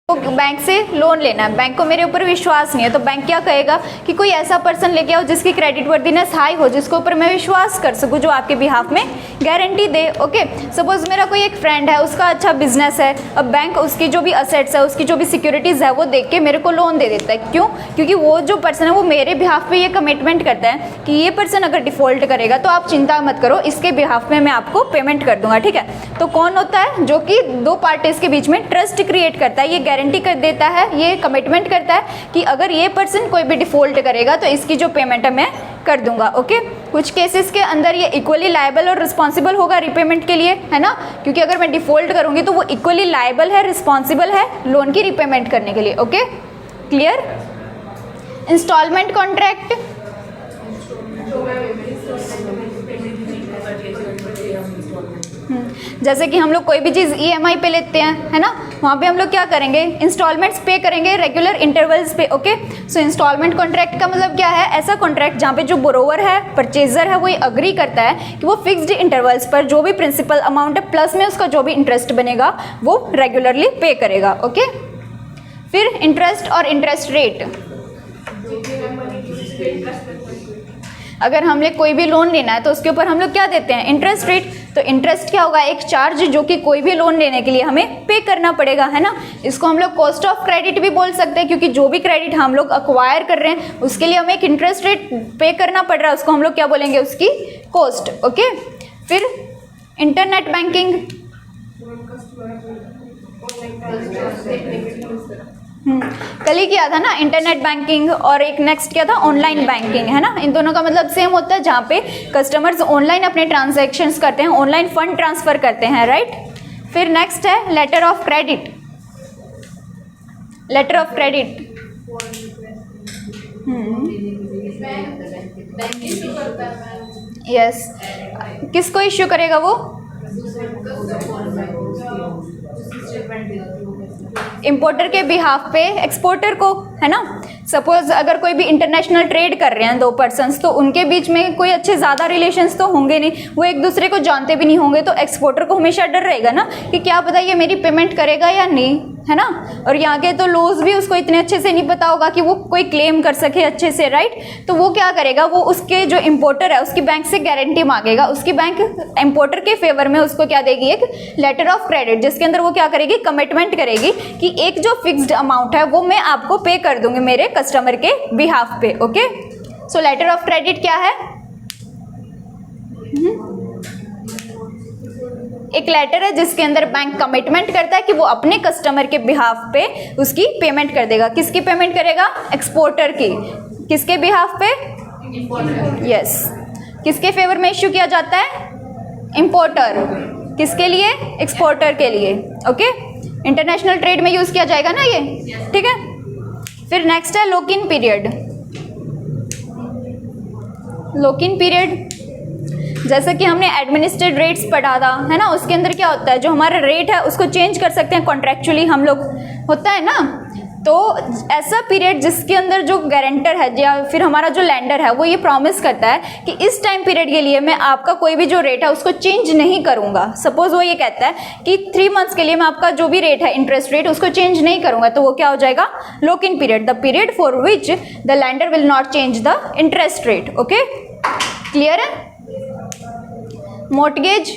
Bank से loan लेना है, बैंक को मेरे ऊपर विश्वास नहीं है, तो बैंक क्या कहेगा कि कोई ऐसा पर्सन लेके आओ जिसकी क्रेडिट वर्दीनेस हाई हो, जिसके ऊपर मैं विश्वास कर सकूं, जो आपके बिहाफ में गारंटी दे। ओके, सपोज मेरा कोई एक फ्रेंड है, उसका अच्छा बिजनेस है, अब बैंक उसकी जो भी असेट्स है, उसकी जो भी सिक्योरिटीज़ है, वो देख के मेरे को लोन दे देता है। क्यों? क्योंकि वो जो पर्सन है वो मेरे बिहाफ पे ये कमिटमेंट करता है कि ये पर्सन अगर डिफॉल्ट करेगा तो आप चिंता मत करो, इसके बिहाफ में मैं आपको पेमेंट कर दूंगा। ठीक है, तो कौन होता है? जो कि दो पार्टीज के बीच में ट्रस्ट क्रिएट करता है, ये गारंटी कर देता है, ये कमिटमेंट करता है कि अगर ये पर्सन कोई भी डिफॉल्ट करेगा तो इसकी जो पेमेंट है मैं कर दूंगा। ओके, कुछ केसेस के अंदर ये इक्वली लायबल और रिस्पॉन्सिबल होगा रिपेमेंट के लिए, है ना, क्योंकि अगर मैं डिफॉल्ट करूंगी तो वो इक्वली लायबल है, रिस्पॉन्सिबल है लोन की रिपेमेंट करने के लिए। Okay, clear? इंस्टॉलमेंट कॉन्ट्रैक्ट, जैसे कि हम लोग कोई भी चीज़ EMI पे लेते हैं, है ना, वहाँ पे हम लोग क्या करेंगे? इंस्टॉलमेंट्स पे करेंगे रेगुलर इंटरवल्स पे। ओके, सो इंस्टॉलमेंट कॉन्ट्रैक्ट का मतलब क्या है? ऐसा कॉन्ट्रैक्ट जहाँ पे जो बोरोवर है, परचेजर है, वो ये अग्री करता है कि वो फिक्स्ड इंटरवल्स पर जो भी प्रिंसिपल अमाउंट है प्लस में उसका जो भी इंटरेस्ट बनेगा वो रेगुलरली पे करेगा। ओके, फिर इंटरेस्ट और इंटरेस्ट रेट, अगर हमने कोई भी लोन लेना है तो उसके ऊपर हम लोग क्या देते हैं? Interest rate. तो इंटरेस्ट क्या होगा? एक चार्ज जो कि कोई भी लोन लेने के लिए हमें पे करना पड़ेगा, है ना। इसको हम लोग कॉस्ट ऑफ क्रेडिट भी बोल सकते हैं, क्योंकि जो भी क्रेडिट हम लोग अक्वायर कर रहे हैं उसके लिए हमें एक इंटरेस्ट रेट पे करना पड़ रहा है, उसको हम लोग क्या बोलेंगे? उसकी कॉस्ट। ओके, फिर इंटरनेट बैंकिंग, कल ही किया था ना इंटरनेट बैंकिंग, और एक नेक्स्ट क्या था? ऑनलाइन बैंकिंग, है ना। इन दोनों का मतलब सेम होता है, जहाँ पे कस्टमर्स ऑनलाइन अपने ट्रांजैक्शंस करते हैं, ऑनलाइन फंड ट्रांसफर करते हैं, राइट। फिर नेक्स्ट है letter of credit. Letter of credit yes, किसको इश्यू करेगा वो? इंपोर्टर के बिहाफ पे एक्सपोर्टर को, है ना। सपोज अगर कोई भी इंटरनेशनल ट्रेड कर रहे हैं दो पर्सन्स, तो उनके बीच में कोई अच्छे ज़्यादा रिलेशंस तो होंगे नहीं, वो एक दूसरे को जानते भी नहीं होंगे, तो एक्सपोर्टर को हमेशा डर रहेगा ना कि क्या पता ये मेरी पेमेंट करेगा या नहीं, है ना। और यहाँ के तो लॉज भी उसको इतने अच्छे से नहीं पता होगा कि वो कोई क्लेम कर सके अच्छे से, राइट। तो वो क्या करेगा? वो उसके जो इंपोर्टर है उसकी बैंक से गारंटी मांगेगा, उसकी बैंक इंपोर्टर के फेवर में उसको क्या देगी? एक लेटर ऑफ क्रेडिट, जिसके अंदर वो क्या करेगी? कमिटमेंट करेगी कि एक जो फिक्स्ड अमाउंट है वो मैं आपको पे कर दूंगी मेरे कस्टमर के बिहाफ पे। Okay, so letter of credit क्या है? एक लेटर है जिसके अंदर बैंक कमिटमेंट करता है कि वो अपने कस्टमर के बिहाफ पे उसकी पेमेंट कर देगा। किसकी पेमेंट करेगा? एक्सपोर्टर की। किसके बिहाफ पे? यस। किसके फेवर में इश्यू किया जाता है? इंपोर्टर। किसके लिए? एक्सपोर्टर के लिए। ओके, इंटरनेशनल ट्रेड में यूज किया जाएगा ना ये, ठीक है। फिर नेक्स्ट है lock in period. Lock in period जैसे कि हमने एडमिनिस्ट्रेटिव रेट्स पढ़ा था, है ना, उसके अंदर क्या होता है? जो हमारा रेट है उसको चेंज कर सकते हैं कॉन्ट्रेक्चुअली हम लोग, होता है ना। तो ऐसा पीरियड जिसके अंदर जो गारंटर है या फिर हमारा जो लैंडर है वो ये प्रॉमिस करता है कि इस टाइम पीरियड के लिए मैं आपका कोई भी जो रेट है उसको चेंज नहीं करूंगा। सपोज वो ये कहता है कि 3 मंथ्स के लिए मैं आपका जो भी रेट है, इंटरेस्ट रेट, उसको चेंज नहीं करूंगा, तो वो क्या हो जाएगा? Lock in period, the period for which the lander will not change the interest rate. Okay, clear है? मॉर्टगेज,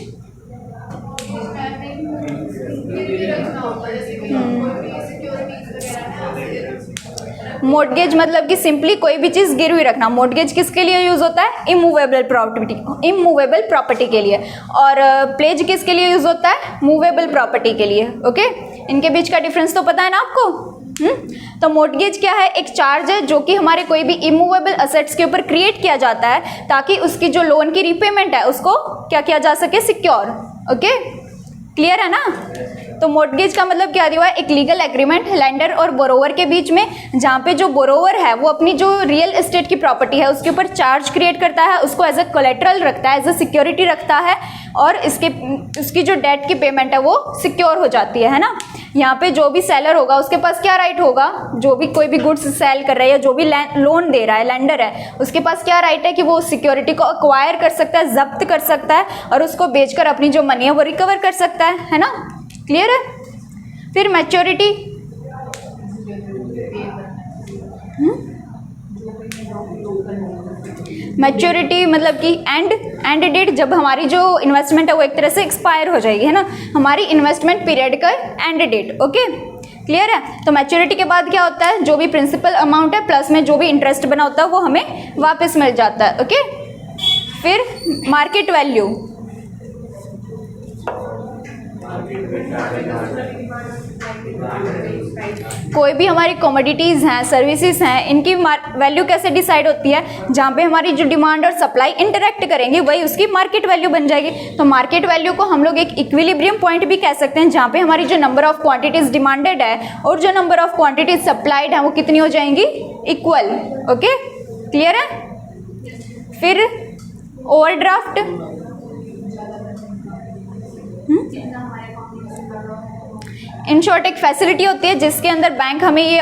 मॉर्टगेज मतलब कि सिंपली कोई भी चीज गिरवी रखना। मॉर्टगेज किसके लिए यूज होता है? इमूवेबल प्रॉपर्टी के लिए। और प्लेज किसके लिए यूज होता है? मूवेबल प्रॉपर्टी के लिए। ओके, इनके बीच का डिफरेंस तो पता है ना आपको। तो मॉर्टगेज क्या है? एक चार्ज है जो कि हमारे कोई भी इमूवेबल असेट्स के ऊपर क्रिएट किया जाता है ताकि उसकी जो लोन की रीपेमेंट है उसको क्या किया जा सके? सिक्योर। ओके, क्लियर है ना। तो मॉर्टगेज का मतलब क्या हुआ? एक लीगल एग्रीमेंट लैंडर और बोरोवर के बीच में, जहाँ पे जो बोरोवर है वो अपनी जो रियल एस्टेट की प्रॉपर्टी है उसके ऊपर चार्ज क्रिएट करता है, उसको एज अ कोलेटरल रखता है, एज अ सिक्योरिटी रखता है, और उसकी जो डेट की पेमेंट है वो सिक्योर हो जाती है ना। यहाँ पे जो भी सेलर होगा उसके पास क्या राइट होगा? जो भी कोई भी गुड्स सेल कर रहा है या जो भी लोन दे रहा है, लैंडर है, उसके पास क्या राइट है कि वो सिक्योरिटी को अक्वायर कर सकता है, जब्त कर सकता है, और उसको बेचकर अपनी जो मनी है वो रिकवर कर सकता है ना। क्लियर है? फिर मैच्योरिटी, मैच्योरिटी मतलब कि एंड डेट, जब हमारी जो इन्वेस्टमेंट है वो एक तरह से एक्सपायर हो जाएगी, है ना, हमारी इन्वेस्टमेंट पीरियड का एंड डेट। ओके, क्लियर है। तो मैच्योरिटी के बाद क्या होता है, जो भी प्रिंसिपल अमाउंट है प्लस में जो भी इंटरेस्ट बना होता है वो हमें वापस मिल जाता है। ओके, फिर मार्केट वैल्यू, कोई भी हमारी कमोडिटीज़ हैं, सर्विसेज हैं, इनकी वैल्यू कैसे डिसाइड होती है, जहाँ पे हमारी जो डिमांड और सप्लाई इंटरेक्ट करेंगे वही उसकी मार्केट वैल्यू बन जाएगी। तो मार्केट वैल्यू को हम लोग एक इक्विलिब्रियम पॉइंट भी कह सकते हैं, जहाँ पे हमारी जो नंबर ऑफ क्वांटिटीज डिमांडेड है और जो नंबर ऑफ क्वांटिटीज सप्लाइड है वो कितनी हो जाएंगी, इक्वल। ओके, क्लियर है। फिर ओवरड्राफ्ट, इन शॉर्ट एक फैसिलिटी होती है जिसके अंदर बैंक हमें ये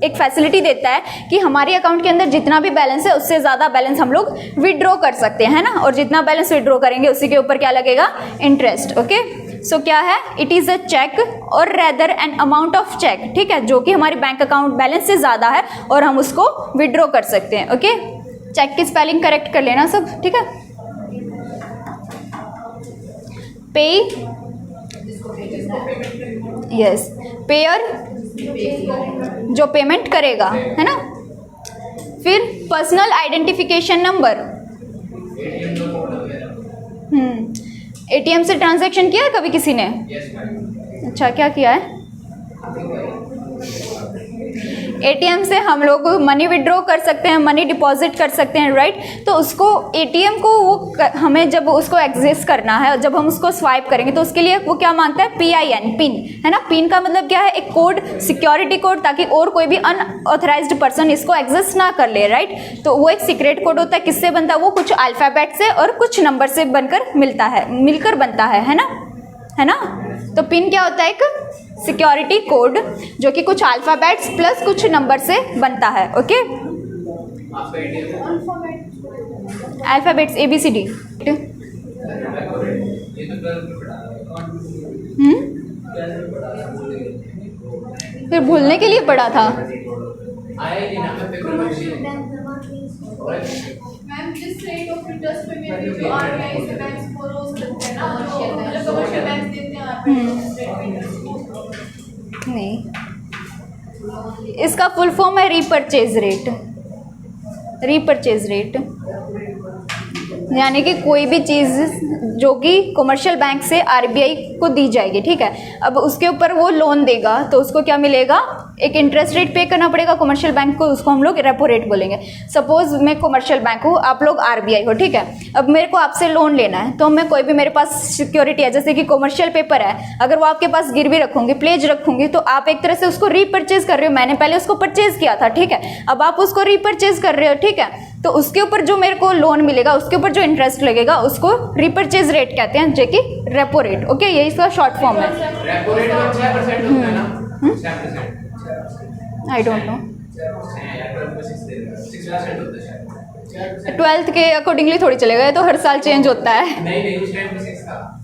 एक फैसिलिटी देता है कि हमारे अकाउंट के अंदर जितना भी बैलेंस है उससे ज़्यादा बैलेंस हम लोग विड्रॉ कर सकते हैं, है ना, और जितना बैलेंस विड्रॉ करेंगे उसी के ऊपर क्या लगेगा, इंटरेस्ट। ओके, सो क्या है, इट इज़ अ चेक और rather an amount of cheque, ठीक है, जो कि हमारे बैंक अकाउंट बैलेंस से ज़्यादा है और हम उसको विड्रॉ कर सकते हैं। ओके, चेक की स्पेलिंग करेक्ट कर लेना सब, ठीक है। पे, यस, पेयर जो पेमेंट करेगा, है ना। फिर पर्सनल आइडेंटिफिकेशन नंबर, एटीएम से ट्रांजैक्शन किया है कभी किसी ने? अच्छा, क्या किया है? एटीएम से हम लोग मनी विड्रॉ कर सकते हैं, मनी डिपॉजिट कर सकते हैं, राइट। तो उसको एटीएम को वो हमें जब उसको एक्सेस करना है, जब हम उसको स्वाइप करेंगे तो उसके लिए वो क्या मांगता है, PIN, पिन, है ना। पिन का मतलब क्या है, एक कोड, सिक्योरिटी कोड, ताकि और कोई भी अनऑथराइज्ड पर्सन इसको एक्सेस ना कर ले, राइट। तो वो एक सीक्रेट कोड होता है, किससे बनता है, वो कुछ अल्फाबेट से और कुछ नंबर से बनकर मिलकर बनता है ना। तो पिन क्या होता है, एक सिक्योरिटी कोड जो कि कुछ अल्फाबेट्स प्लस कुछ नंबर से बनता है। Okay, alphabets ABCD। फिर भूलने के लिए पढ़ा था। मैम, जिस रेट ऑफ इंटरेस्ट पे मेरे जो RBI से बैंक्स फॉलो करते हैं ना, जो कमर्शियल बैंक्स देते हैं नहीं, इसका फुल फॉर्म है रीपरचेज रेट। रीपरचेज रेट यानी कि कोई भी चीज़ जो कि कमर्शियल बैंक से RBI को दी जाएगी, ठीक है। अब उसके ऊपर वो लोन देगा तो उसको क्या मिलेगा, एक इंटरेस्ट रेट पे करना पड़ेगा कमर्शियल बैंक को, उसको हम लोग रेपो रेट बोलेंगे। सपोज मैं कमर्शियल बैंक हूँ, आप लोग RBI हो, ठीक है। अब मेरे को आपसे लोन लेना है तो मैं कोई भी, मेरे पास सिक्योरिटी है जैसे कि कमर्शियल पेपर है, अगर वो आपके पास गिरवी रखूंगी, प्लेज रखूंगी, तो आप एक तरह से उसको रीपरचेज कर रहे हो। मैंने पहले उसको परचेज किया था, ठीक है, अब आप उसको रीपरचेज कर रहे हो, ठीक है। तो उसके ऊपर जो मेरे को लोन मिलेगा, उसके ऊपर जो इंटरेस्ट लगेगा उसको रीपरचेज रेट कहते हैं, जो कि रेपो रेट। ओके, ये इसका शॉर्ट फॉर्म है। रेपो रेट 6% होता है ना, 6%। आई डोंट नो, 12th के अकॉर्डिंगली थोड़ी चलेगा, ये तो हर साल चेंज होता है। नहीं,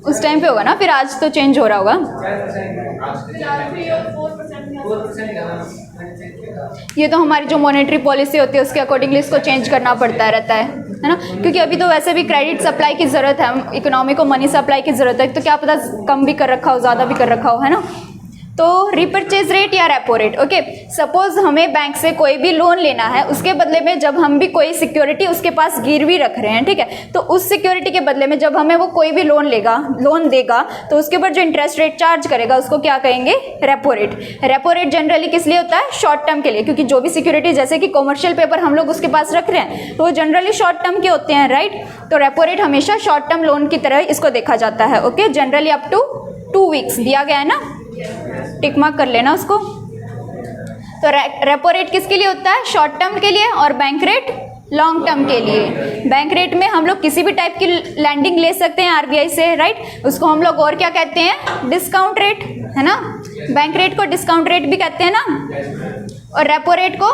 उस टाइम पे होगा ना, फिर आज तो चेंज हो रहा होगा। ये तो हमारी जो मॉनेटरी पॉलिसी होती है उसके अकॉर्डिंगली इसको चेंज करना पड़ता रहता है ना, क्योंकि अभी तो वैसे भी क्रेडिट सप्लाई की ज़रूरत है, इकोनॉमी को मनी सप्लाई की ज़रूरत है, तो क्या पता कम भी कर रखा हो, ज़्यादा भी कर रखा हो, है ना। तो रिपर्चेज रेट या रेपो रेट। ओके, सपोज हमें बैंक से कोई भी लोन लेना है, उसके बदले में जब हम भी कोई सिक्योरिटी उसके पास गिरवी रख रहे हैं, ठीक है, तो उस सिक्योरिटी के बदले में जब हमें वो कोई भी लोन देगा तो उसके ऊपर जो इंटरेस्ट रेट चार्ज करेगा उसको क्या कहेंगे, repo rate. Repo rate generally किस लिए होता है, शॉर्ट टर्म के लिए, क्योंकि जो भी सिक्योरिटी जैसे कि कमर्शियल पेपर हम लोग उसके पास रख रहे हैं तो वो जनरली शॉर्ट टर्म के होते हैं, राइट। तो रेपो रेट हमेशा शॉर्ट टर्म लोन की तरह इसको देखा जाता है। Okay, generally up to 2 weeks दिया गया है ना, टिक मार्क कर लेना उसको। तो रेपो रेट किसके लिए होता है, शॉर्ट टर्म के लिए, और बैंक रेट लॉन्ग टर्म के लिए। बैंक रेट में हम लोग किसी भी टाइप की लैंडिंग ले सकते हैं RBI से, राइट, उसको हम लोग और क्या कहते हैं, डिस्काउंट रेट, है ना। बैंक रेट को डिस्काउंट रेट भी कहते हैं ना, और रेपो रेट को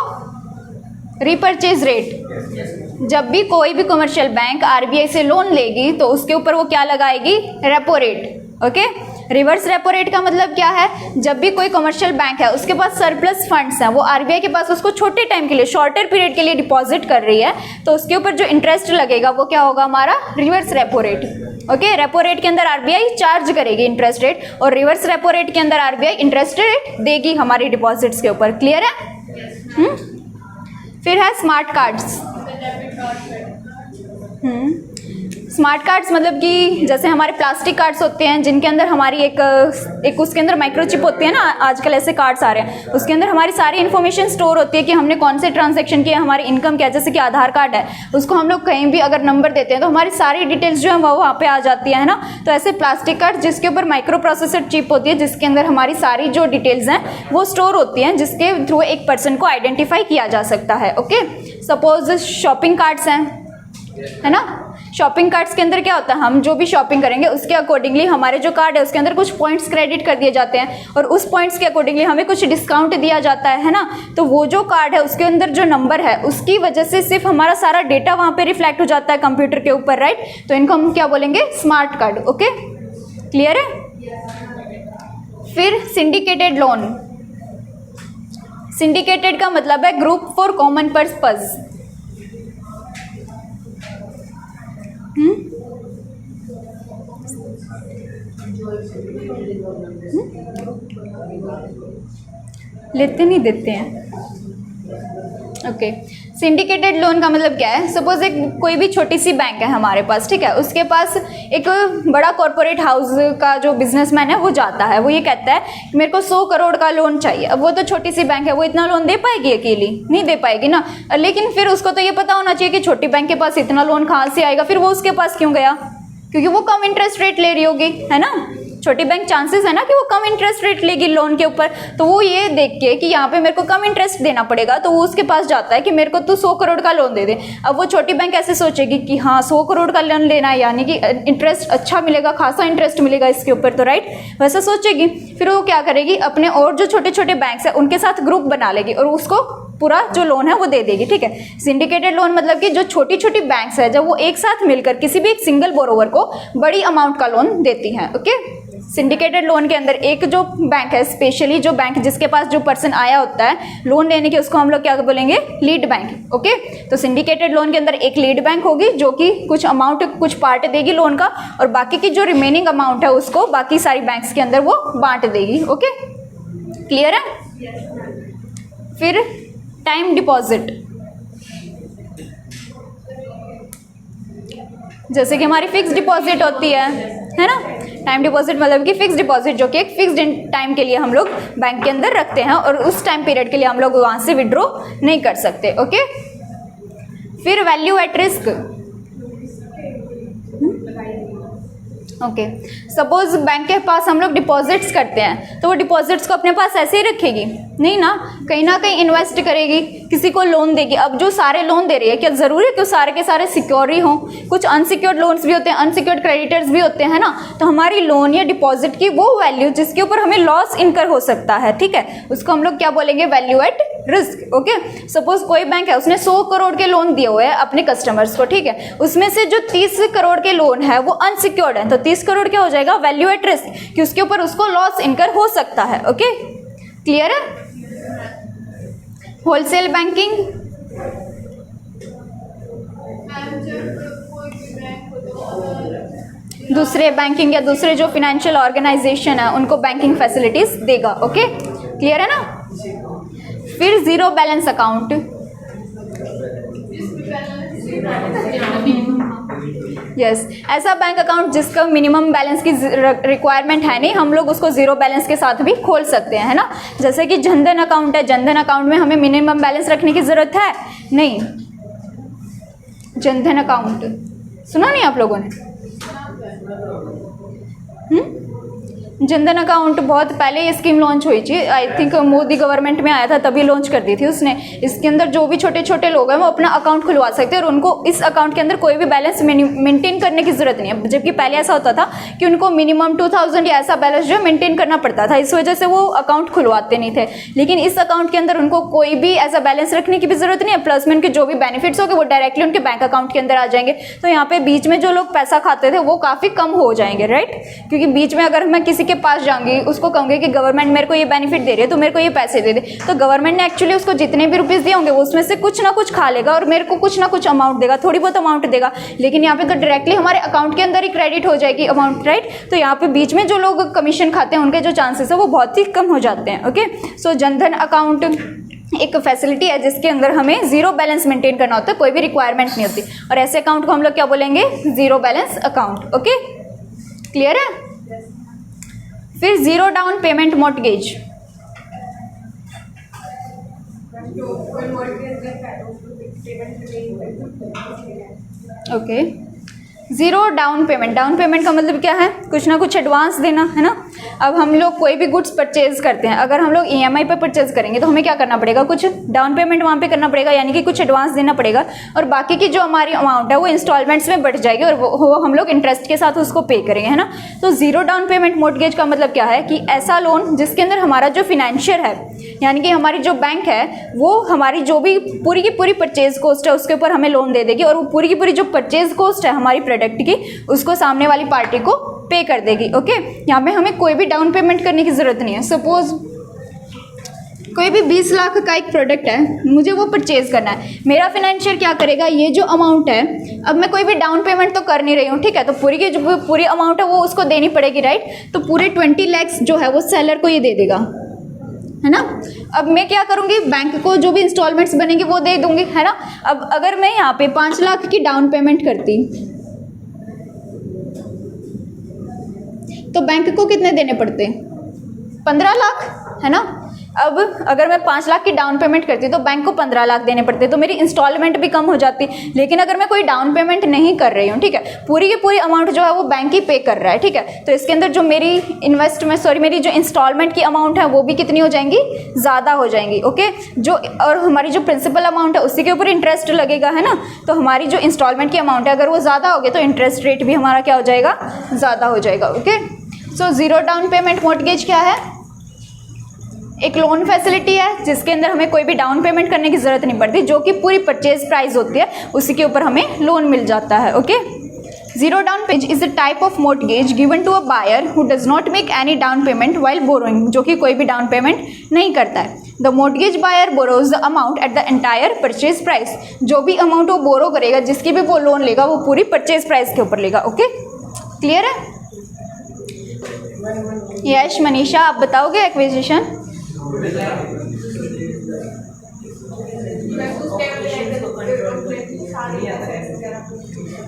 रिपर्चेज रेट। जब भी कोई भी कमर्शियल बैंक RBI से लोन लेगी तो उसके ऊपर वो क्या लगाएगी, repo rate. Okay, reverse repo rate का मतलब क्या है, जब भी कोई कमर्शियल बैंक है उसके पास सरप्लस फंड्स हैं, वो आरबीआई के पास उसको छोटे टाइम के लिए, शॉर्टर पीरियड के लिए डिपॉजिट कर रही है, तो उसके ऊपर जो इंटरेस्ट लगेगा वो क्या होगा, हमारा reverse repo rate. Okay, repo rate के अंदर आरबीआई चार्ज करेगी इंटरेस्ट रेट, और रिवर्स रेपो रेट के अंदर आरबीआई इंटरेस्ट रेट देगी हमारी डिपॉजिट्स के ऊपर। क्लियर है? फिर है स्मार्ट कार्ड्स। स्मार्ट कार्ड्स मतलब कि जैसे हमारे प्लास्टिक कार्ड्स होते हैं जिनके अंदर हमारी एक उसके अंदर माइक्रोचिप होती है ना, आजकल ऐसे कार्ड्स आ रहे हैं, उसके अंदर हमारी सारी इन्फॉर्मेशन स्टोर होती है कि हमने कौन से ट्रांजैक्शन किए, हमारी इनकम क्या, जैसे कि आधार कार्ड है, उसको हम लोग कहीं भी अगर नंबर देते हैं तो हमारी सारी डिटेल्स जो है वो वहाँ पे आ जाती है ना। तो ऐसे प्लास्टिक कार्ड जिसके ऊपर माइक्रो प्रोसेसर चिप होती है, जिसके अंदर हमारी सारी जो डिटेल्स हैं वो स्टोर होती हैं, जिसके थ्रू एक पर्सन को आइडेंटिफाई किया जा सकता है। ओके, सपोज शॉपिंग कार्ड्स हैं, है ना, शॉपिंग कार्ड्स के अंदर क्या होता है, हम जो भी शॉपिंग करेंगे उसके अकॉर्डिंगली हमारे जो कार्ड है उसके अंदर कुछ पॉइंट्स क्रेडिट कर दिए जाते हैं, और उस पॉइंट्स के अकॉर्डिंगली हमें कुछ डिस्काउंट दिया जाता है ना। तो वो जो कार्ड है उसके अंदर जो नंबर है उसकी वजह से सिर्फ हमारा सारा डेटा वहाँ पे रिफ्लेक्ट हो जाता है कंप्यूटर के ऊपर, राइट। तो इनको हम क्या बोलेंगे, स्मार्ट कार्ड। ओके, क्लियर है? फिर सिंडिकेटेड लोन। सिंडिकेटेड का मतलब है ग्रुप फॉर कॉमन पर्पस। लेते नहीं देते हैं। ओके, सिंडिकेटेड लोन का मतलब क्या है, सपोज एक कोई भी छोटी सी बैंक है हमारे पास, ठीक है, उसके पास एक बड़ा कॉरपोरेट हाउस का जो बिजनेसमैन है वो जाता है, वो ये कहता है कि मेरे को 100 करोड़ का लोन चाहिए। अब वो तो छोटी सी बैंक है, वो इतना लोन दे पाएगी अकेली? नहीं दे पाएगी ना। लेकिन फिर उसको तो ये पता होना चाहिए कि छोटी बैंक के पास इतना लोन कहाँ से आएगा, फिर वो उसके पास क्यों गया, क्योंकि वो कम इंटरेस्ट रेट ले रही होगी, है ना। छोटी बैंक चांसेस है ना कि वो कम इंटरेस्ट रेट लेगी लोन के ऊपर, तो वो ये देख के कि यहाँ पे मेरे को कम इंटरेस्ट देना पड़ेगा, तो वो उसके पास जाता है कि मेरे को तू 100 करोड़ का लोन दे दे। अब वो छोटी बैंक ऐसे सोचेगी कि हाँ 100 करोड़ का लोन लेना है, यानी कि इंटरेस्ट अच्छा मिलेगा, खासा इंटरेस्ट मिलेगा इसके ऊपर, तो राइट वैसा सोचेगी। फिर वो क्या करेगी, अपने और जो छोटे छोटे बैंक्स हैं उनके साथ ग्रुप बना लेगी और उसको पूरा जो लोन है वो दे देगी, ठीक है। सिंडिकेटेड लोन मतलब कि जो छोटी छोटी बैंक्स है जब वो एक साथ मिलकर किसी भी एक सिंगल बोरोवर को बड़ी अमाउंट का लोन देती हैं। ओके, सिंडिकेटेड लोन के अंदर एक जो बैंक है, स्पेशली जो बैंक जिसके पास जो पर्सन आया होता है लोन लेने के, उसको हम लोग क्या बोलेंगे, लीड बैंक। ओके, तो सिंडिकेटेड लोन के अंदर एक लीड बैंक होगी जो कि कुछ अमाउंट, कुछ पार्ट देगी लोन का, और बाकी की जो रिमेनिंग अमाउंट है उसको बाकी सारी बैंक्स के अंदर वो बांट देगी। ओके, क्लियर है? फिर टाइम डिपॉजिट, जैसे कि हमारी फिक्स डिपॉजिट होती है ना। टाइम डिपॉजिट मतलब कि फिक्स डिपॉजिट जो कि एक फिक्स्ड टाइम के लिए हम लोग बैंक के अंदर रखते हैं और उस टाइम पीरियड के लिए हम लोग वहाँ से विड्रॉ नहीं कर सकते। ओके, फिर value at risk. Okay, suppose bank के पास हम लोग डिपॉजिट्स करते हैं तो वो डिपॉजिट्स को अपने पास ऐसे ही रखेगी नहीं ना कहीं इन्वेस्ट करेगी, किसी को लोन देगी। अब जो सारे लोन दे रही है, क्या ज़रूरी है कि वो सारे के सारे सिक्योर ही हों? कुछ अनसिक्योर्ड लोन्स भी होते हैं, अनसिक्योर्ड क्रेडिटर्स भी होते हैं ना। तो हमारी लोन या डिपॉजिट की वो वैल्यू जिसके ऊपर हमें लॉस इनकर हो सकता है, ठीक है, उसको हम लोग क्या बोलेंगे, value at risk. Okay, suppose कोई बैंक है उसने 100 करोड़ के लोन दिए हुए हैं अपने कस्टमर्स को, ठीक है, उसमें से जो 30 करोड़ के लोन है वो अनसिक्योर्ड है, तो 30 करोड़ क्या हो जाएगा, वैल्यू एट रिस्क, कि उसके ऊपर उसको लॉस इनकर हो सकता है। ओके, क्लियर है? होलसेल बैंकिंग, दूसरे बैंकिंग या दूसरे जो फिनेंशियल ऑर्गेनाइजेशन है उनको बैंकिंग फैसिलिटीज देगा। ओके, क्लियर है ना? फिर जीरो बैलेंस अकाउंट, यस, ऐसा बैंक अकाउंट जिसका मिनिमम बैलेंस की रिक्वायरमेंट है नहीं, हम लोग उसको जीरो बैलेंस के साथ भी खोल सकते हैं, है ना। जैसे कि जनधन अकाउंट है, जनधन अकाउंट में हमें मिनिमम बैलेंस रखने की ज़रूरत है नहीं। जनधन अकाउंट सुना नहीं आप लोगों ने? जनधन अकाउंट बहुत पहले ये स्कीम लॉन्च हुई थी, आई थिंक मोदी गवर्नमेंट में आया था तभी लॉन्च कर दी थी उसने। इसके अंदर जो भी छोटे छोटे लोग हैं वो अपना अकाउंट खुलवा सकते हैं और उनको इस अकाउंट के अंदर कोई भी बैलेंस मेंटेन करने की ज़रूरत नहीं है, जबकि पहले ऐसा होता था कि उनको मिनिमम 2000 या ऐसा बैलेंस जो मेंटेन करना पड़ता था, इस वजह से वो अकाउंट खुलवाते नहीं थे। लेकिन इस अकाउंट के अंदर उनको कोई भी ऐसा बैलेंस रखने की भी ज़रूरत नहीं है, प्लस में उनके जो भी बेनिफिट्स होंगे वो डायरेक्टली उनके बैंक अकाउंट के अंदर आ जाएंगे। तो यहाँ पे बीच में जो लोग पैसा खाते थे वो काफ़ी कम हो जाएंगे, राइट, क्योंकि बीच में अगर मैं किसी के पास जाऊंगी, उसको कहूँगी कि गवर्नमेंट मेरे को ये बेनिफिट दे रही है तो मेरे को ये पैसे दे दे, तो गवर्नमेंट ने एक्चुअली उसको जितने भी रुपीज़ दिए होंगे वो उसमें से कुछ ना कुछ खा लेगा और मेरे को कुछ ना कुछ अमाउंट देगा, थोड़ी बहुत अमाउंट देगा। लेकिन यहाँ पे तो डायरेक्टली हमारे अकाउंट के अंदर ही क्रेडिट हो जाएगी अमाउंट, राइट। तो यहाँ पे बीच में जो लोग कमीशन खाते हैं उनके जो चांसेस है वो बहुत ही कम हो जाते हैं। ओके, सो जनधन अकाउंट एक फैसिलिटी है जिसके अंदर हमें जीरो बैलेंस मेंटेन करना होता है, कोई भी रिक्वायरमेंट नहीं होती, और ऐसे अकाउंट को हम लोग क्या बोलेंगे, zero balance account. Okay, clear है। फिर zero down payment mortgage. Okay, zero down payment, down payment का मतलब क्या है, कुछ ना कुछ एडवांस देना, है ना। अब हम लोग कोई भी गुड्स परचेज करते हैं, अगर हम लोग ईएमआई पे परचेज करेंगे तो हमें क्या करना पड़ेगा, कुछ डाउन पेमेंट वहाँ पे करना पड़ेगा, यानी कि कुछ एडवांस देना पड़ेगा, और बाकी की जो हमारी अमाउंट है वो इंस्टॉलमेंट्स में बढ़ जाएगी और वो हम लोग इंटरेस्ट के साथ उसको पे करेंगे, है ना। तो जीरो डाउन पेमेंट मॉर्टगेज का मतलब क्या है कि ऐसा लोन जिसके अंदर हमारा जो फिनेंशियर है, यानी कि हमारी जो बैंक है वो हमारी जो भी पूरी की पूरी परचेज कॉस्ट है उसके ऊपर हमें लोन दे देगी, और वो पूरी की पूरी जो परचेज कॉस्ट है हमारी प्रोडक्ट की उसको सामने वाली पार्टी को पे कर देगी। ओके, यहाँ पे हमें कोई भी डाउन पेमेंट करने की जरूरत नहीं है। सपोज कोई भी 20 लाख का एक प्रोडक्ट है, मुझे वो परचेज करना है, मेरा फाइनेंशियर क्या करेगा, ये जो अमाउंट है, अब मैं कोई भी डाउन पेमेंट तो कर नहीं रही हूँ, ठीक है, तो पूरी की जो पूरी अमाउंट है वो उसको देनी पड़ेगी, राइट। तो पूरे 20 लाख जो है वो सेलर को ये दे देगा, है ना। अब मैं क्या करूँगी, बैंक को जो भी इंस्टॉलमेंट्स बनेंगी वो दे दूंगी, है ना। अब अगर मैं यहाँ पे 5 लाख की डाउन पेमेंट करती तो बैंक को कितने देने पड़ते, 15 लाख, है ना। अब अगर मैं 5 लाख की डाउन पेमेंट करती तो बैंक को 15 लाख देने पड़ते, तो मेरी इंस्टॉलमेंट भी कम हो जाती। लेकिन अगर मैं कोई डाउन पेमेंट नहीं कर रही हूँ, ठीक है, पूरी की पूरी अमाउंट जो है वो बैंक ही पे कर रहा है, ठीक है, तो इसके अंदर जो मेरी जो इंस्टॉलमेंट की अमाउंट है वो भी कितनी हो जाएंगी, ज़्यादा हो जाएंगी। ओके, जो और हमारी जो प्रिंसिपल अमाउंट है उसी के ऊपर इंटरेस्ट लगेगा, है ना। तो हमारी जो इंस्टॉलमेंट की अमाउंट है अगर वो ज़्यादा होगी तो इंटरेस्ट रेट भी हमारा क्या हो जाएगा, ज़्यादा हो जाएगा। Okay, so zero down payment mortgage क्या है, एक लोन फैसिलिटी है जिसके अंदर हमें कोई भी डाउन पेमेंट करने की जरूरत नहीं पड़ती, जो कि पूरी परचेज प्राइस होती है उसी के ऊपर हमें लोन मिल जाता है। Okay, zero down payment is a type of mortgage given to a buyer who does not make any down payment while borrowing, जो कि कोई भी डाउन पेमेंट नहीं करता है। The mortgage buyer borrows the amount at the entire purchase price, जो भी amount वो बोरो करेगा, जिसकी भी वो लोन लेगा वो पूरी परचेज प्राइस के ऊपर लेगा। ओके, क्लियर है। यश, मनीषा, आप बताओगे एक्विजिशन।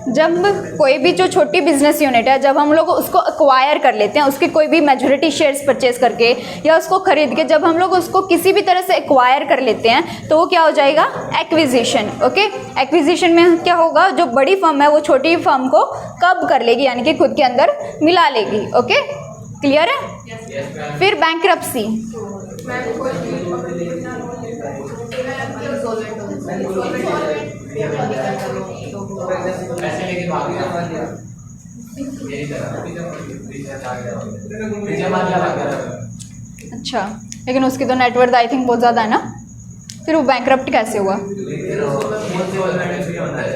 जब कोई भी जो छोटी बिजनेस यूनिट है, जब हम लोग उसको एक्वायर कर लेते हैं, उसके कोई भी मेजॉरिटी शेयर्स परचेज करके या उसको खरीद के, जब हम लोग उसको किसी भी तरह से एक्वायर कर लेते हैं तो वो क्या हो जाएगा, एक्विजिशन। ओके, एक्विजिशन में क्या होगा, जो बड़ी फर्म है वो छोटी फर्म को कब कर लेगी, यानी कि खुद के अंदर मिला लेगी। ओके, क्लियर है। फिर बैंक्रप्सी, अच्छा, लेकिन उसकी तो नेटवर्थ आई थिंक बहुत ज़्यादा है ना, फिर वो बैंक्रप्ट कैसे हुआ।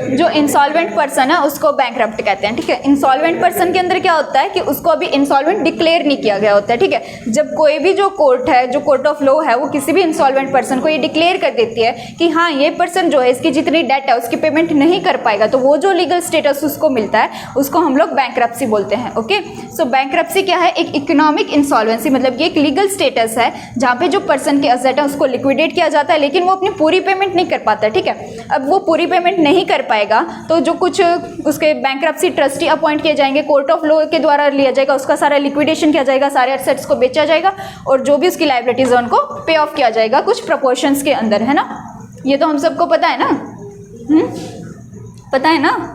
जो इंसॉल्वेंट पर्सन है उसको बैंक्रप्ट कहते हैं, ठीक है। इंसॉल्वेंट पर्सन के अंदर क्या होता है कि उसको अभी इंसॉल्वेंट डिक्लेयर नहीं किया गया होता है, ठीक है। जब कोई भी जो कोर्ट है, जो कोर्ट ऑफ लॉ है, वो किसी भी इंसॉल्वेंट पर्सन को ये डिक्लेयर कर देती है कि हाँ ये पर्सन जो है इसकी जितनी डेट है उसकी पेमेंट नहीं कर पाएगा, तो वो जो लीगल स्टेटस उसको मिलता है उसको हम लोग बैंक्रप्सी बोलते हैं। ओके, सो बैंक्रप्सी क्या है, एक इकोनॉमिक इंसॉल्वेंसी, मतलब ये एक लीगल स्टेटस है जहाँ पे जो पर्सन के असेट है उसको लिक्विडेट किया जाता है, लेकिन वो अपनी पूरी पेमेंट नहीं कर पाता, ठीक है। अब वो पूरी पेमेंट नहीं कर पाएगा तो जो कुछ उसके बैंक्रप्सी ट्रस्टी अपॉइंट किए जाएंगे, कोर्ट ऑफ लॉ के द्वारा लिया जाएगा, उसका सारा लिक्विडेशन किया जाएगा, सारे एसेट्स को बेचा जाएगा और जो भी उसकी लायबिलिटीज है उनको पे ऑफ किया जाएगा कुछ प्रोपोर्शंस के अंदर, है ना। ये तो हम सबको पता है ना, पता है ना।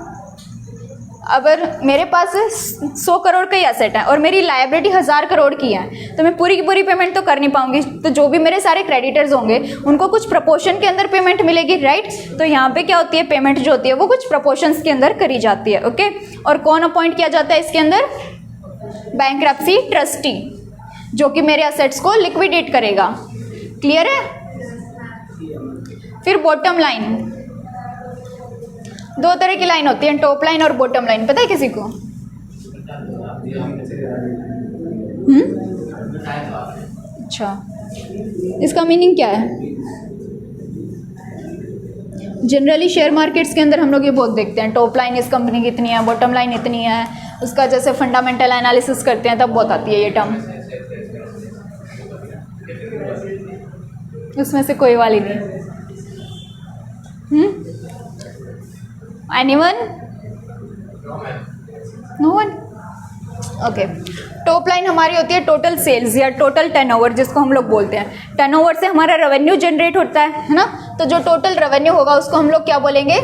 अगर मेरे पास 100 करोड़ का ही एसेट है और मेरी लायबिलिटी 1000 करोड़ की है तो मैं पूरी की पूरी पेमेंट तो कर नहीं पाऊंगी, तो जो भी मेरे सारे क्रेडिटर्स होंगे उनको कुछ प्रपोर्शन के अंदर पेमेंट मिलेगी, राइट। तो यहाँ पे क्या होती है, पेमेंट जो होती है वो कुछ प्रपोर्शंस के अंदर करी जाती है। ओके, और कौन अपॉइंट किया जाता है इसके अंदर, बैंक्रप्सी ट्रस्टी, जो कि मेरे एसेट्स को लिक्विडेट करेगा। क्लियर है। फिर बॉटम लाइन, दो तरह की लाइन होती है, टॉप लाइन और बॉटम लाइन, पता है किसी को। अच्छा, इसका मीनिंग क्या है? जनरली शेयर मार्केट्स के अंदर हम लोग ये बहुत देखते हैं, टॉप लाइन इस कंपनी की इतनी है, बॉटम लाइन इतनी है, उसका जैसे फंडामेंटल एनालिसिस करते हैं तब बहुत आती है ये टर्म। उसमें से कोई वाली नहीं। Anyone? No one? Okay. Top line हमारी होती है टोटल सेल्स या टोटल टर्नओवर, जिसको हम लोग बोलते हैं। टर्नओवर से हमारा रेवेन्यू जनरेट होता है ना, तो जो टोटल रेवेन्यू होगा उसको हम लोग क्या बोलेंगे?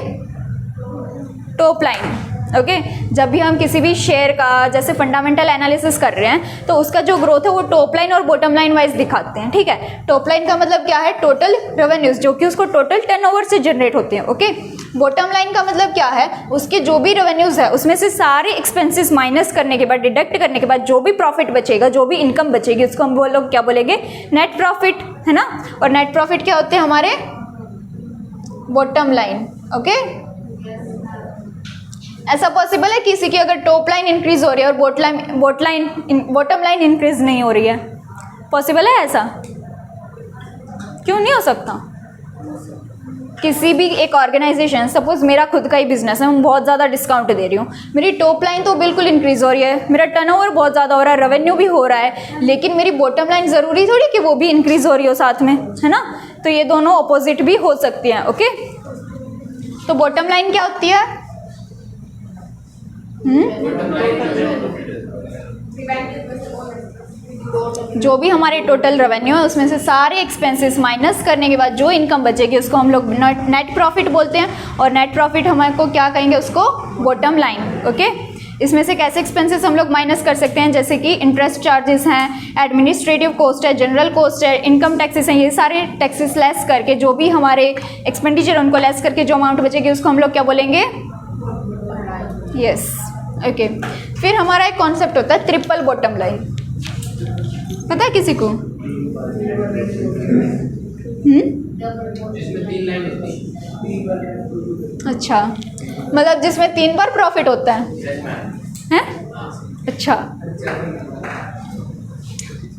Top line. ओके, जब भी हम किसी भी शेयर का जैसे फंडामेंटल एनालिसिस कर रहे हैं तो उसका जो ग्रोथ है वो टॉप लाइन और बॉटम लाइन वाइज दिखाते हैं, ठीक है। टॉप लाइन का मतलब क्या है? टोटल रेवेन्यूज, जो कि उसको टोटल टर्नओवर से जनरेट होते हैं। ओके, बॉटम लाइन का मतलब क्या है? उसके जो भी रेवेन्यूज है उसमें से सारे एक्सपेंसेस माइनस करने के बाद, डिडक्ट करने के बाद जो भी प्रॉफिट बचेगा, जो भी इनकम बचेगी, उसको हम वो लोग क्या बोलेंगे? नेट प्रॉफिट, है ना। और नेट प्रॉफिट क्या होते हैं हमारे? Bottom line. ओके, ऐसा पॉसिबल है किसी की अगर टॉप लाइन इंक्रीज हो रही है और बॉटम लाइन इंक्रीज नहीं हो रही है? पॉसिबल है ऐसा? क्यों नहीं हो सकता? किसी भी एक ऑर्गेनाइजेशन, सपोज मेरा खुद का ही बिजनेस है, मैं बहुत ज़्यादा डिस्काउंट दे रही हूँ, मेरी टॉप लाइन तो बिल्कुल इंक्रीज हो रही है, मेरा टर्नओवर बहुत ज़्यादा हो रहा है, रेवेन्यू भी हो रहा है, लेकिन मेरी बॉटम लाइन ज़रूरी थोड़ी कि वो भी इंक्रीज हो रही हो साथ में, है ना। तो ये दोनों अपोजिट भी हो सकती हैं। ओके, तो बॉटम लाइन क्या होती है? जो भी हमारे टोटल रेवेन्यू है उसमें से सारे एक्सपेंसेस माइनस करने के बाद जो इनकम बचेगी उसको हम लोग नेट प्रॉफिट बोलते हैं। और नेट प्रॉफिट हमारे को क्या कहेंगे? उसको बॉटम लाइन। ओके, इसमें से कैसे एक्सपेंसेस हम लोग माइनस कर सकते हैं? जैसे कि इंटरेस्ट चार्जेस हैं, एडमिनिस्ट्रेटिव कॉस्ट है, जनरल कॉस्ट है, इनकम टैक्सेस हैं, ये सारे टैक्सेस लेस करके जो भी हमारे एक्सपेंडिचर उनको लेस करके जो अमाउंट बचेगी उसको हम लोग क्या बोलेंगे? यस। ओके, फिर हमारा एक कॉन्सेप्ट होता है ट्रिपल बॉटम लाइन। पता है किसी को? अच्छा, मतलब जिसमें 3 बार प्रॉफिट होता है? हैं? अच्छा,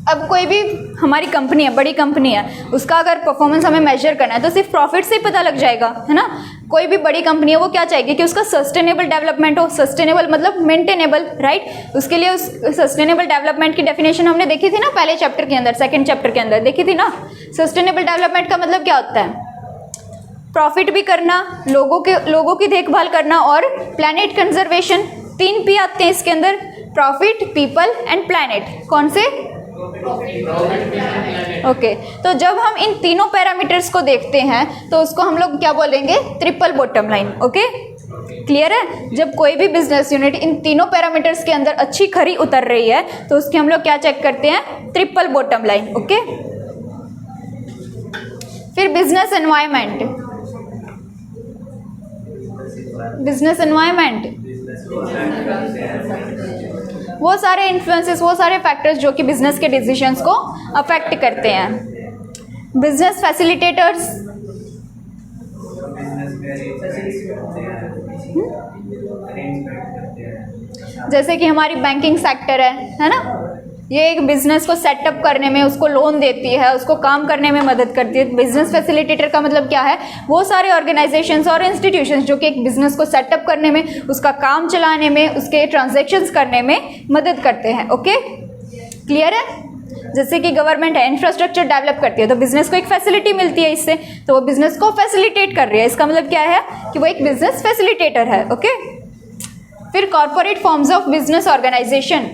अब कोई भी हमारी कंपनी है, बड़ी कंपनी है, उसका अगर परफॉर्मेंस हमें मेजर करना है तो सिर्फ प्रॉफिट से ही पता लग जाएगा, है ना। कोई भी बड़ी कंपनी है वो क्या चाहेगी कि उसका सस्टेनेबल डेवलपमेंट हो। सस्टेनेबल मतलब मेंटेनेबल, राइट। उसके लिए उस सस्टेनेबल डेवलपमेंट की डेफिनेशन हमने देखी थी ना पहले चैप्टर के अंदर, सेकंड चैप्टर के अंदर देखी थी ना। सस्टेनेबल डेवलपमेंट का मतलब क्या होता है? प्रॉफिट भी करना, लोगों की देखभाल करना और प्लैनेट कंजर्वेशन। 3 P आते हैं इसके अंदर, प्रॉफिट, पीपल एंड प्लैनेट। कौन से? ओके, तो जब हम इन तीनों पैरामीटर्स को देखते हैं तो उसको हम लोग क्या बोलेंगे? Triple bottom line. Okay, clear है। जब कोई भी बिजनेस यूनिट इन तीनों पैरामीटर्स के अंदर अच्छी खरी उतर रही है तो उसकी हम लोग क्या चेक करते हैं? Triple bottom line. ओके, फिर बिजनेस एनवायरनमेंट। बिजनेस एनवायरनमेंट वो सारे इन्फ्लुएंसेस, वो सारे फैक्टर्स जो कि बिजनेस के डिसीजंस को अफेक्ट करते हैं। बिजनेस फैसिलिटेटर्स, जैसे कि हमारी बैंकिंग सेक्टर है ना, ये एक बिजनेस को सेटअप करने में, उसको लोन देती है, उसको काम करने में मदद करती है। बिजनेस फैसिलिटेटर का मतलब क्या है? वो सारे ऑर्गेनाइजेशंस और इंस्टीट्यूशंस जो कि एक बिजनेस को सेटअप करने में, उसका काम चलाने में, उसके ट्रांजैक्शंस करने में मदद करते हैं। ओके, क्लियर है। जैसे कि गवर्नमेंट है, इंफ्रास्ट्रक्चर डेवलप करती है तो बिजनेस को एक फैसिलिटी मिलती है इससे, तो वो बिजनेस को फैसिलिटेट कर रही है। इसका मतलब क्या है कि वो एक बिजनेस फैसिलिटेटर है। ओके, फिर corporate forms of business organisation.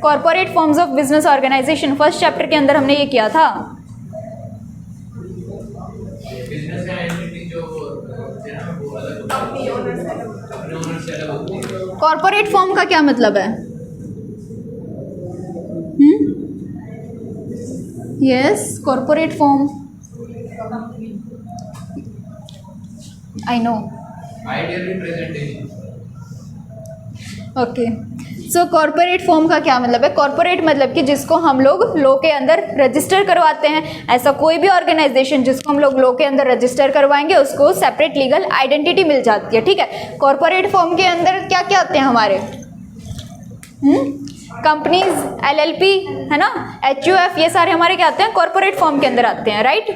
Corporate forms of business organisation first chapter के अंदर हमने ये किया था। कॉर्पोरेट फॉर्म का क्या मतलब है? Yes, corporate form, I know. Ideal representation. Okay, so corporate form का क्या मतलब है? कॉर्पोरेट मतलब कि जिसको हम लोग लॉ के अंदर रजिस्टर करवाते हैं। ऐसा कोई भी ऑर्गेनाइजेशन जिसको हम लोग लॉ के अंदर रजिस्टर करवाएंगे उसको सेपरेट लीगल आइडेंटिटी मिल जाती है। ठीक है, कॉर्पोरेट फॉर्म के अंदर क्या क्या आते हैं हमारे? कंपनीज, LLP है ना, HUF, ये सारे हमारे क्या आते हैं, कॉर्पोरेट फॉर्म के अंदर आते हैं, राइट।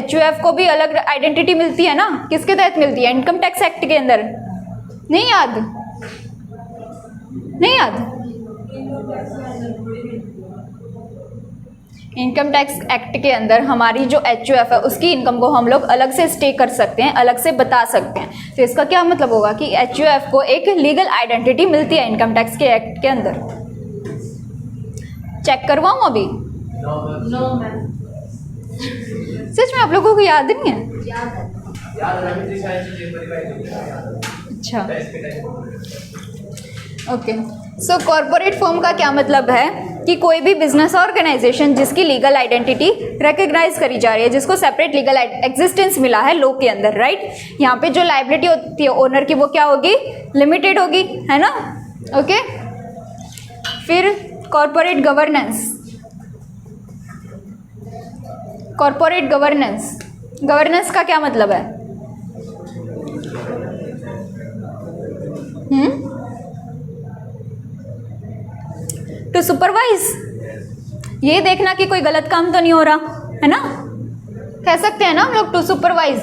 HUF को भी अलग आइडेंटिटी मिलती है ना, किसके तहत मिलती है, इनकम टैक्स एक्ट के अंदर। नहीं याद, नहीं याद, इनकम टैक्स एक्ट के अंदर हमारी जो HUF है उसकी इनकम को हम लोग अलग से स्टे कर सकते हैं, अलग से बता सकते हैं। तो इसका क्या मतलब होगा कि HUF को एक लीगल आइडेंटिटी मिलती है इनकम टैक्स के एक्ट के अंदर। चेक करवाऊँ अभी? नो मैम, सच में आप लोगों को याद नहीं है? याद है। याद रखने की सारी चीजें परिवार अच्छा, को ओके। सो कॉर्पोरेट फॉर्म का क्या मतलब है कि कोई भी बिजनेस ऑर्गेनाइजेशन जिसकी लीगल आइडेंटिटी रिकग्नाइज करी जा रही है, जिसको सेपरेट लीगल एग्जिस्टेंस मिला है लॉ के अंदर, राइट। यहाँ पे जो लायबिलिटी होती है ओनर की वो क्या होगी, लिमिटेड होगी, है ना, ओके। फिर corporate governance, corporate governance, governance का क्या मतलब है? टू सुपरवाइज, ये देखना कि कोई गलत काम तो नहीं हो रहा, है ना, कह सकते हैं ना हम लोग, to supervise.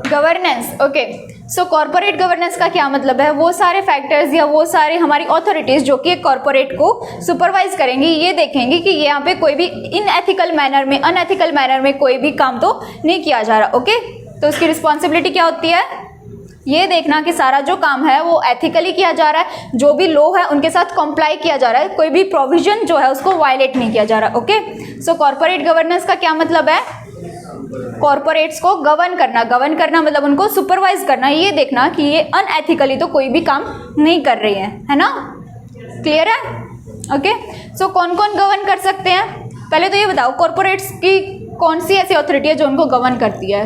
Governance, okay. So corporate governance का क्या मतलब है, वो सारे फैक्टर्स या वो सारे हमारी अथॉरिटीज जो कि एक कॉर्पोरेट को सुपरवाइज करेंगी, ये देखेंगे कि यहाँ पे कोई भी इनएथिकल मैनर में, अनएथिकल मैनर में कोई भी काम तो नहीं किया जा रहा, ओके। तो उसकी रिस्पॉन्सिबिलिटी क्या होती है, ये देखना कि सारा जो काम है वो एथिकली किया जा रहा है, जो भी लॉ है उनके साथ कंप्लाई किया जा रहा है, कोई भी प्रोविजन जो है उसको वायलेट नहीं किया जा रहा, ओके। सो कॉर्पोरेट गवर्नेंस का क्या मतलब है, कॉर्पोरेट्स को गवर्न करना, गवर्न करना मतलब उनको सुपरवाइज करना, ये देखना कि ये अनएथिकली तो कोई भी काम नहीं कर रही है ना, क्लियर है, ओके। सो कौन कौन गवर्न कर सकते हैं, पहले तो ये बताओ कॉर्पोरेट्स की कौन सी ऐसी अथॉरिटी है जो उनको गवर्न करती है?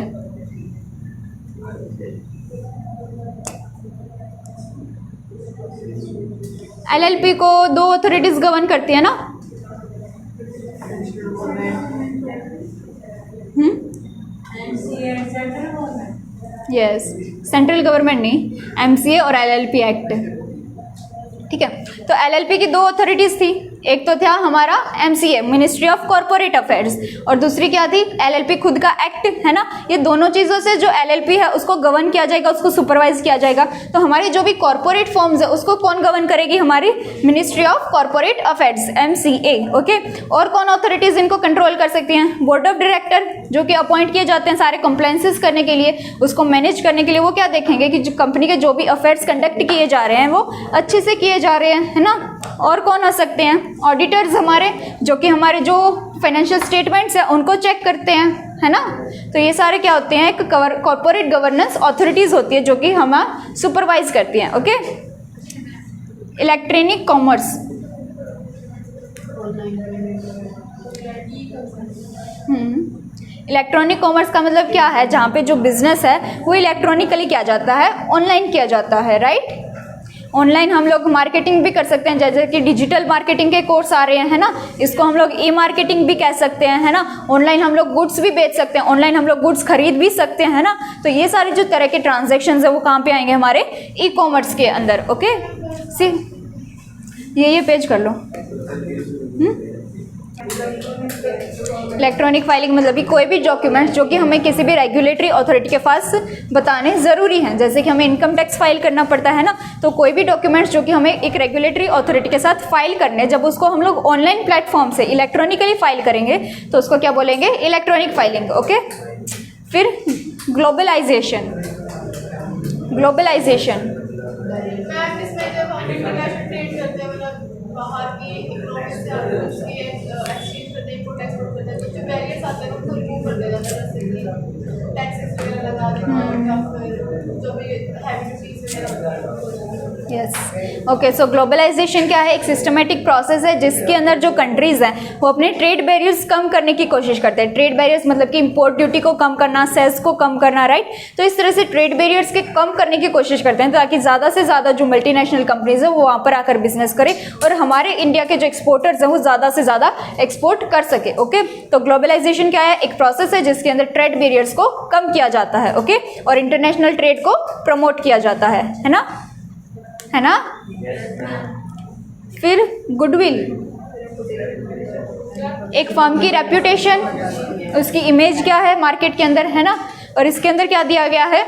LLP को दो अथॉरिटीज गवर्न करती है ना, यस, सेंट्रल गवर्नमेंट नहीं, MCA और LLP एक्ट, ठीक है। तो LLP की दो अथॉरिटीज थी, एक तो था हमारा MCA, ministry of corporate affairs, और दूसरी क्या थी, LLP खुद का एक्ट, है ना। ये दोनों चीज़ों से जो LLP है उसको गवर्न किया जाएगा, उसको सुपरवाइज किया जाएगा। तो हमारी जो भी कॉर्पोरेट फॉर्म्स है उसको कौन गवर्न करेगी, हमारी ministry of corporate affairs, MCA, okay. और कौन अथॉरिटीज इनको कंट्रोल कर सकती हैं, बोर्ड ऑफ डायरेक्टर, जो कि अपॉइंट किए जाते हैं सारे कंप्लायंसेस करने के लिए, उसको मैनेज करने के लिए। वो क्या देखेंगे कि जो कंपनी के जो भी अफेयर्स कंडक्ट किए जा रहे हैं वो अच्छे से किए जा रहे हैं, है ना। और कौन हो सकते हैं, ऑडिटर्स हमारे, जो कि हमारे जो फाइनेंशियल स्टेटमेंट्स हैं उनको चेक करते हैं, है ना। तो ये सारे क्या होते हैं, एक कॉर्पोरेट गवर्नेंस अथॉरिटीज होती है जो कि हमें सुपरवाइज करती हैं, okay. Electronic commerce, electronic commerce का मतलब क्या है, जहाँ पे जो बिजनेस है वो इलेक्ट्रॉनिकली किया जाता है, ऑनलाइन किया जाता है, राइट। ऑनलाइन हम लोग मार्केटिंग भी कर सकते हैं, जैसे कि डिजिटल मार्केटिंग के कोर्स आ रहे हैं, है ना, इसको हम लोग ई-मार्केटिंग भी कह सकते हैं, है ना। ऑनलाइन हम लोग गुड्स भी बेच सकते हैं, ऑनलाइन हम लोग गुड्स खरीद भी सकते हैं, है ना। तो ये सारे जो तरह के ट्रांजैक्शंस है वो कहाँ पे आएंगे, हमारे ई-कॉमर्स के अंदर, ओके। सी ये पेज कर लो। इलेक्ट्रॉनिक फाइलिंग मतलब कि कोई भी डॉक्यूमेंट्स जो कि हमें किसी भी रेगुलेटरी अथॉरिटी के पास बताने ज़रूरी हैं, जैसे कि हमें इनकम टैक्स फाइल करना पड़ता है ना, तो कोई भी डॉक्यूमेंट्स जो कि हमें एक रेगुलेटरी अथॉरिटी के साथ फाइल करने, जब उसको हम लोग ऑनलाइन प्लेटफॉर्म से इलेक्ट्रॉनिकली फाइल करेंगे तो उसको क्या बोलेंगे, इलेक्ट्रॉनिक फाइलिंग, ओके। फिर ग्लोबलाइजेशन, ग्लोबलाइजेशन इसमें जब हम इंटरनेशनल ट्रेड करते हैं, मतलब बाहर की इकोनॉमी से उसकी एक्सचेंज करते हैं, इम्पोर्ट एक्सपोर्ट करते हैं, तो जो बैरियर्स आते हैं उनको रिमूव कर देगा, जैसे कि टैक्सेस वगैरह लगा देना या फिर जो भी हैवी ड्यूटीज वगैरह। Yes, okay. सो ग्लोबलाइजेशन क्या है, एक सिस्टमेटिक प्रोसेस है जिसके अंदर जो कंट्रीज़ हैं वो अपने ट्रेड बैरियर्स कम करने की कोशिश करते हैं। ट्रेड बैरियर्स मतलब कि इंपोर्ट ड्यूटी को कम करना, सेस को कम करना, राइट। तो इस तरह से ट्रेड बैरियर्स के कम करने की कोशिश करते हैं ताकि ज़्यादा से ज़्यादा जो मल्टीनेशनल कंपनीज है वो वहाँ पर आकर बिजनेस करें और हमारे इंडिया के जो एक्सपोर्टर्स हैं वो ज़्यादा से ज़्यादा एक्सपोर्ट कर सके, ओके। तो ग्लोबलाइजेशन क्या है, एक प्रोसेस है जिसके अंदर ट्रेड बैरियर्स को कम किया जाता है, ओके। और इंटरनेशनल इंटरनेशनल ट्रेड को प्रमोट किया जाता है ना, है ना। फिर गुडविल, एक फर्म की रेप्यूटेशन, उसकी इमेज क्या है मार्केट के अंदर, है ना। और इसके अंदर क्या दिया गया है,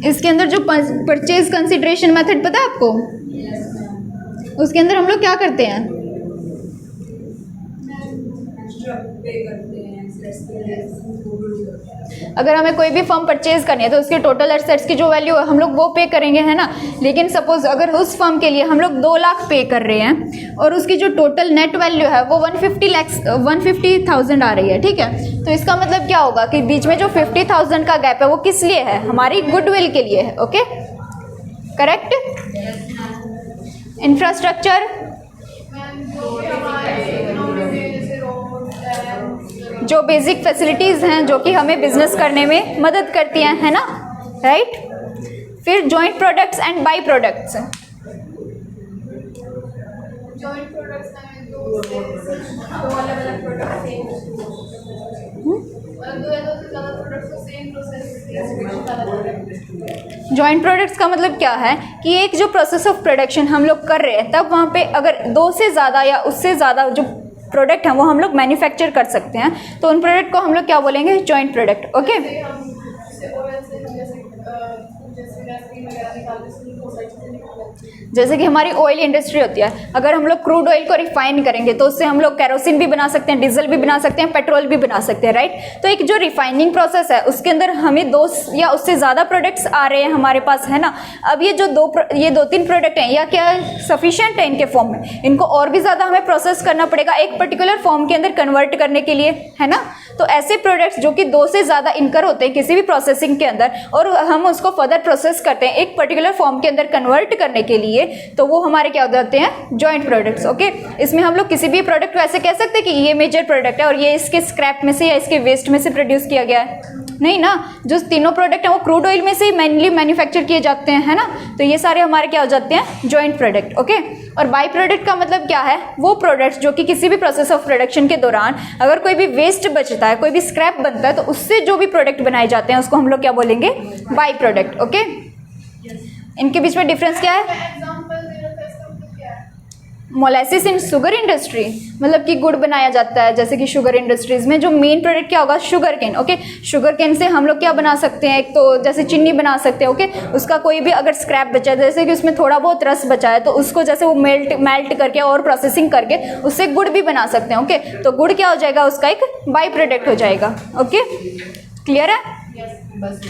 इसके अंदर जो परचेज कंसिडरेशन मेथड पता है आपको, उसके अंदर हम लोग क्या करते हैं, अगर हमें कोई भी फर्म परचेज करनी है तो उसके टोटल एसेट्स की जो वैल्यू है हम लोग वो पे करेंगे, है ना। लेकिन सपोज अगर उस फर्म के लिए हम लोग 2 लाख पे कर रहे हैं और उसकी जो टोटल नेट वैल्यू है वो 150,000 आ रही है, ठीक है। तो इसका मतलब क्या होगा कि बीच में जो 50,000 का गैप है वो किस लिए है, हमारी गुडविल के लिए है। Okay, correct. इंफ्रास्ट्रक्चर, जो बेसिक फैसिलिटीज़ हैं जो कि हमें बिजनेस करने में मदद करती हैं, है ना, राइट। फिर joint products and by products, joint products में दो अलग-अलग प्रोडक्ट सेम, मतलब दो या दो से ज़्यादा प्रोडक्ट्स को सेम प्रोसेस। जॉइंट प्रोडक्ट्स का मतलब क्या है कि एक जो प्रोसेस ऑफ प्रोडक्शन हम लोग कर रहे हैं तब वहाँ पे अगर 2 से ज़्यादा या उससे ज़्यादा जो प्रोडक्ट हैं वो हम लोग मैन्युफैक्चर कर सकते हैं, तो उन प्रोडक्ट को हम लोग क्या बोलेंगे, जॉइंट प्रोडक्ट। ओके, जैसे कि हमारी ऑयल इंडस्ट्री होती है, अगर हम लोग क्रूड ऑयल को रिफाइन करेंगे तो उससे हम लोग कैरोसिन भी बना सकते हैं, डीजल भी बना सकते हैं, पेट्रोल भी बना सकते हैं, राइट। तो एक जो रिफाइनिंग प्रोसेस है उसके अंदर हमें 2 या उससे ज़्यादा प्रोडक्ट्स आ रहे हैं हमारे पास, है ना। अब ये जो 2-3 प्रोडक्ट हैं या क्या सफिशिएंट है इनके फॉर्म में, इनको और भी ज़्यादा हमें प्रोसेस करना पड़ेगा एक पर्टिकुलर फॉर्म के अंदर कन्वर्ट करने के लिए, है ना। तो ऐसे प्रोडक्ट्स जो कि 2 से ज़्यादा इनकर होते हैं किसी भी प्रोसेसिंग के अंदर और हम उसको फर्दर प्रोसेस करते हैं एक पर्टिकुलर फॉर्म के अंदर कन्वर्ट करने के लिए, तो वो हमारे क्या होते हैं, जॉइंट प्रोडक्ट्स। ओके, इसमें हम लोग किसी भी प्रोडक्ट को ऐसे कह सकते हैं कि ये मेजर प्रोडक्ट है और ये इसके स्क्रैप में से या इसके वेस्ट में से प्रोड्यूस किया गया है, नहीं ना। जो तीनों प्रोडक्ट हैं वो क्रूड ऑयल में से ही मेनली मैन्युफैक्चर किए जाते हैं, है ना। तो ये सारे हमारे क्या हो जाते हैं, जॉइंट प्रोडक्ट। ओके, और बाई प्रोडक्ट का मतलब क्या है, वो प्रोडक्ट्स जो कि किसी भी प्रोसेस ऑफ प्रोडक्शन के दौरान अगर कोई भी वेस्ट बचता है, कोई भी स्क्रैप बनता है, तो उससे जो भी प्रोडक्ट बनाए जाते हैं उसको हम लोग क्या बोलेंगे, बाई प्रोडक्ट। ओके, इनके बीच में डिफरेंस क्या है। एग्जांपल दे रहा था, इसका मतलब क्या है। मोलेसिस इन शुगर इंडस्ट्री, मतलब कि गुड़ बनाया जाता है, जैसे कि शुगर इंडस्ट्रीज में जो मेन प्रोडक्ट क्या होगा, sugarcane. Okay, sugarcane से हम लोग क्या बना सकते हैं, एक तो जैसे चीनी बना सकते हैं। ओके, उसका कोई भी अगर स्क्रैप बचा है, जैसे कि उसमें थोड़ा बहुत रस बचा है, तो उसको जैसे वो मेल्ट करके और प्रोसेसिंग करके उससे गुड़ भी बना सकते हैं। ओके, तो गुड़ क्या हो जाएगा, उसका एक बाई प्रोडक्ट हो जाएगा। ओके, क्लियर है। बस